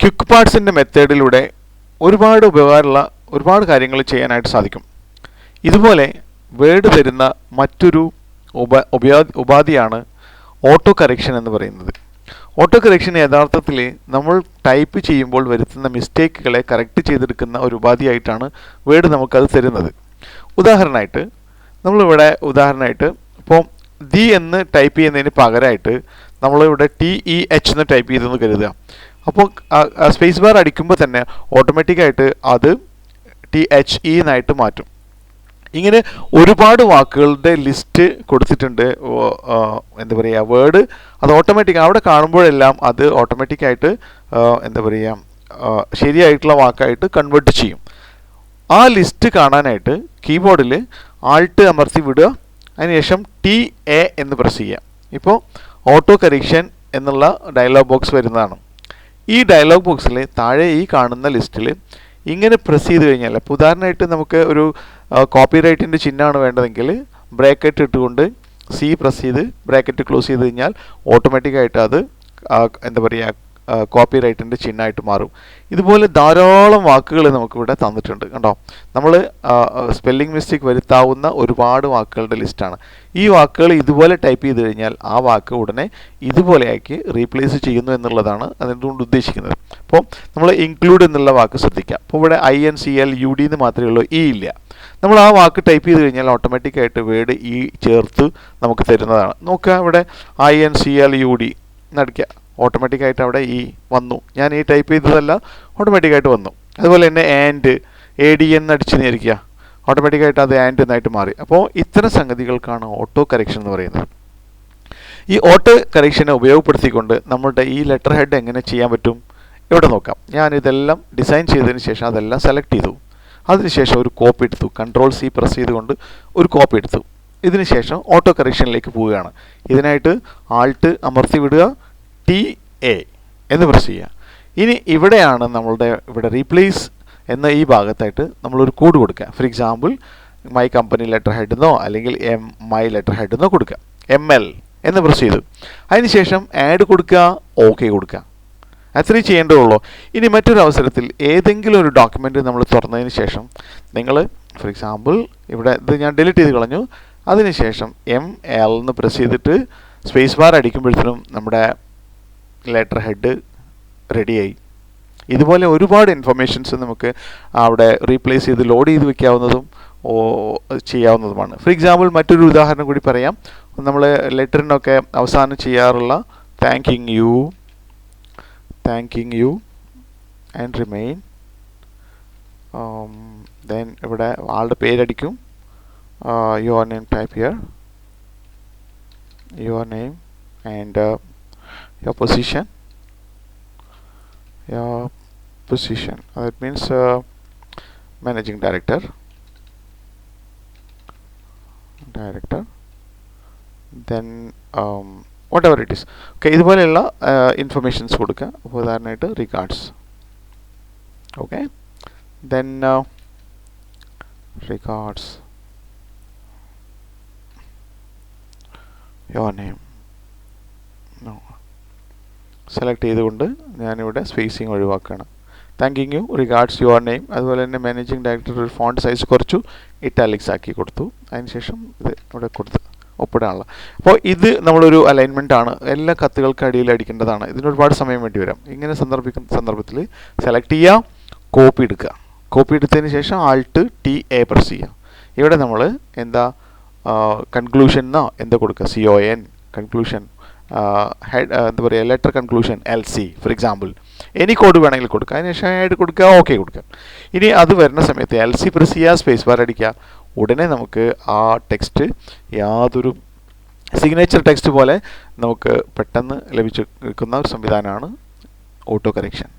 Quick പാർട്സിൻ്റെ മെത്തേഡിലൂടെ ഒരുപാട് ഉപകാരമുള്ള ഒരുപാട് കാര്യങ്ങൾ ചെയ്യാനായിട്ട് സാധിക്കും. ഇതുപോലെ വേർഡ് തരുന്ന മറ്റൊരു ഉപാധിയാണ് ഓട്ടോ കറക്ഷൻ എന്ന് പറയുന്നത്. ഓട്ടോ കറക്ഷൻ യഥാർത്ഥത്തിൽ നമ്മൾ ടൈപ്പ് ചെയ്യുമ്പോൾ വരുത്തുന്ന മിസ്റ്റേക്കുകളെ കറക്റ്റ് ചെയ്തെടുക്കുന്ന ഒരു ഉപാധിയായിട്ടാണ് വേർഡ് നമുക്കത് തരുന്നത്. ഉദാഹരണമായിട്ട് ഇപ്പോൾ ദി എന്ന് ടൈപ്പ് ചെയ്യുന്നതിന് പകരമായിട്ട് നമ്മളിവിടെ TEH എന്ന് ടൈപ്പ് ചെയ്തെന്ന് കരുതുക. അപ്പോൾ സ്പേസ് ബാർ അടിക്കുമ്പോൾ തന്നെ ഓട്ടോമാറ്റിക്കായിട്ട് അത് THE എന്നായിട്ട് മാറ്റും. ഇങ്ങനെ ഒരുപാട് വാക്കുകളുടെ ലിസ്റ്റ് കൊടുത്തിട്ടുണ്ട്. എന്താ പറയുക, വേർഡ് അത് ഓട്ടോമാറ്റിക് അവിടെ കാണുമ്പോഴെല്ലാം അത് ഓട്ടോമാറ്റിക്കായിട്ട് ശരിയായിട്ടുള്ള വാക്കായിട്ട് കൺവേർട്ട് ചെയ്യും. ആ ലിസ്റ്റ് കാണാനായിട്ട് കീബോർഡിൽ ആൾട്ട് അമർത്തി വിടുക, അതിനുശേഷം TA എന്ന് പ്രസ് ചെയ്യുക. ഇപ്പോൾ ഓട്ടോ കറക്ഷൻ എന്നുള്ള ഡയലോഗ് ബോക്സ് വരുന്നതാണ്. ഈ ഡയലോഗ് ബോക്സിൽ താഴെ ഈ കാണുന്ന ലിസ്റ്റിൽ ഇങ്ങനെ പ്രസ് ചെയ്ത് കഴിഞ്ഞാൽ, ഇപ്പോൾ ഉദാഹരണമായിട്ട് നമുക്ക് ഒരു കോപ്പിറൈറ്റിൻ്റെ ചിഹ്നമാണ് വേണ്ടതെങ്കിൽ ബ്രാക്കറ്റ് ഇട്ടുകൊണ്ട് C പ്രസ് ചെയ്ത് ബ്രാക്കറ്റ് ക്ലോസ് ചെയ്ത് കഴിഞ്ഞാൽ ഓട്ടോമാറ്റിക്കായിട്ട് അത് കോപ്പിറൈറ്റിൻ്റെ ചിഹ്നമായിട്ട് മാറും. ഇതുപോലെ ധാരാളം വാക്കുകൾ നമുക്കിവിടെ തന്നിട്ടുണ്ട്. കണ്ടോ, നമ്മൾ സ്പെല്ലിംഗ് മിസ്റ്റേക്ക് വരുത്താവുന്ന ഒരുപാട് വാക്കുകളുടെ ലിസ്റ്റാണ്. ഈ വാക്കുകൾ ഇതുപോലെ ടൈപ്പ് ചെയ്ത് കഴിഞ്ഞാൽ ആ വാക്ക് ഉടനെ ഇതുപോലെയാക്കി റീപ്ലേസ് ചെയ്യുന്നു എന്നുള്ളതാണ് അതുകൊണ്ട് ഉദ്ദേശിക്കുന്നത്. അപ്പോൾ നമ്മൾ ഇൻക്ലൂഡ് എന്നുള്ള വാക്ക് ശ്രദ്ധിക്കാം. അപ്പോൾ ഇവിടെ INCLUD എന്ന് മാത്രമേ ഉള്ളൂ, E ഇല്ല. നമ്മൾ ആ വാക്ക് ടൈപ്പ് ചെയ്ത് കഴിഞ്ഞാൽ ഓട്ടോമാറ്റിക്കായിട്ട് വേർഡ് E ചേർത്ത് നമുക്ക് തരുന്നതാണ്. നോക്കുക, ഇവിടെ INCLUD എന്നടിക്കുക, ഓട്ടോമാറ്റിക്കായിട്ട് അവിടെ E വന്നു. ഞാൻ ഈ ടൈപ്പ് ചെയ്തതല്ല, ഓട്ടോമാറ്റിക്കായിട്ട് വന്നു. അതുപോലെ തന്നെ ADN അടിച്ച് നേരിക്കുക, ഓട്ടോമാറ്റിക്കായിട്ട് അത് ആൻഡ് എന്നായിട്ട് മാറി. അപ്പോൾ ഇത്തരം സംഗതികൾക്കാണ് ഓട്ടോ കറക്ഷൻ എന്ന് പറയുന്നത്. ഈ ഓട്ടോ കറക്ഷനെ ഉപയോഗപ്പെടുത്തിക്കൊണ്ട് നമ്മളുടെ ഈ ലെറ്റർ ഹെഡ് എങ്ങനെ ചെയ്യാൻ പറ്റും ഇവിടെ നോക്കാം. ഞാനിതെല്ലാം ഡിസൈൻ ചെയ്തതിന് ശേഷം അതെല്ലാം സെലക്ട് ചെയ്തു. അതിനുശേഷം ഒരു കോപ്പി എടുത്തു, Ctrl+C പ്രസ് ചെയ്തുകൊണ്ട് ഒരു കോപ്പി എടുത്തു. ഇതിനുശേഷം ഓട്ടോ കറക്ഷനിലേക്ക് പോവുകയാണ്. ഇതിനായിട്ട് ആൾട്ട് അമർത്തി വിടുക, TA എന്ന് പ്രസ് ചെയ്യുക. ഇനി ഇവിടെയാണ് ഇവിടെ റീപ്ലേസ് എന്ന ഈ ഭാഗത്തായിട്ട് നമ്മളൊരു കോഡ് കൊടുക്കുക. For example my company letter head എന്നോ അല്ലെങ്കിൽ മൈ ലെറ്റർ ഹെഡ് എന്നോ കൊടുക്കുക. ML എന്ന് പ്രസ് ചെയ്തു. അതിനുശേഷം ആഡ് കൊടുക്കുക, OK കൊടുക്കുക. അത്രയും ചെയ്യേണ്ടതുള്ളൂ. ഇനി മറ്റൊരു അവസരത്തിൽ ഏതെങ്കിലും ഒരു ഡോക്യുമെൻ്റ് നമ്മൾ തുറന്നതിന് ശേഷം നിങ്ങൾ ഫോർ എക്സാമ്പിൾ ഇവിടെ ഇത് ഞാൻ ഡിലീറ്റ് ചെയ്ത് കളഞ്ഞു. അതിനുശേഷം ML എന്ന് പ്രസ് ചെയ്തിട്ട് സ്പേസ് ബാർ അടിക്കുമ്പോഴത്തേനും നമ്മുടെ ലെറ്റർ ഹെഡ് റെഡിയായി. ഇതുപോലെ ഒരുപാട് ഇൻഫർമേഷൻസ് നമുക്ക് അവിടെ റീപ്ലേസ് ചെയ്ത് ലോഡ് ചെയ്ത് വെക്കാവുന്നതും ചെയ്യാവുന്നതുമാണ്. ഫോർ എക്സാമ്പിൾ മറ്റൊരു ഉദാഹരണം കൂടി പറയാം. നമ്മൾ ലെറ്ററിനൊക്കെ അവസാനം ചെയ്യാറുള്ള thanking you and remain. Then ഇവിടെ ആളുടെ പേരടിക്കും, your name type here, your name and your position. That means managing director. Then whatever it is. Okay, ഇതുപോലെയുള്ള ഇൻഫർമേഷൻസ് കൊടുക്കുക. അപ്പോൾ ഉദാഹരണമായിട്ട് regards. Okay, then regards your name. No, select ചെയ്തുകൊണ്ട് ഞാനിവിടെ spacing ഒഴിവാക്കുകയാണ്. Thanking U, regards, your name. അതുപോലെ തന്നെ managing director ഒരു ഫോണ്ട് സൈസ് കുറച്ചു, ഇറ്റാലിക്സ് ആക്കി കൊടുത്തു. അതിനുശേഷം ഇത് ഇവിടെ കൊടുത്ത് ഒപ്പിടാനുള്ള. അപ്പോൾ ഇത് നമ്മളൊരു അലൈൻമെൻ്റ് ആണ്. എല്ലാ കത്തുകൾക്ക് അടിയിൽ അടിക്കേണ്ടതാണ്. ഇതിന് ഒരുപാട് സമയം വേണ്ടി വരാം. ഇങ്ങനെ സന്ദർഭത്തിൽ സെലക്ട് ചെയ്യുക, കോപ്പി എടുക്കുക. കോപ്പി എടുത്തതിന് ശേഷം ആൾട്ട് TA പ്രസ് ചെയ്യുക. ഇവിടെ നമ്മൾ കൺക്ലൂഷൻ എന്നോ കൊടുക്കുക, CON കൺക്ലൂഷൻ, എന്താ പറയുക, letter conclusion LC for example. Any code വേണമെങ്കിൽ കൊടുക്കുക. അതിനുശേഷം ആഡ് കൊടുക്കുക, OK കൊടുക്കുക. ഇനി അത് വരുന്ന സമയത്ത് LC പ്രസ് ചെയ്യുക, സ്പേസ് ബാർ അടിക്കുക. ഉടനെ നമുക്ക് ആ ടെക്സ്റ്റ് യാതൊരു സിഗ്നേച്ചർ ടെക്സ്റ്റ് പോലെ നമുക്ക് പെട്ടെന്ന് ലഭിച്ചു നിൽക്കുന്ന ഒരു സംവിധാനമാണ് ഓട്ടോ കറക്ഷൻ.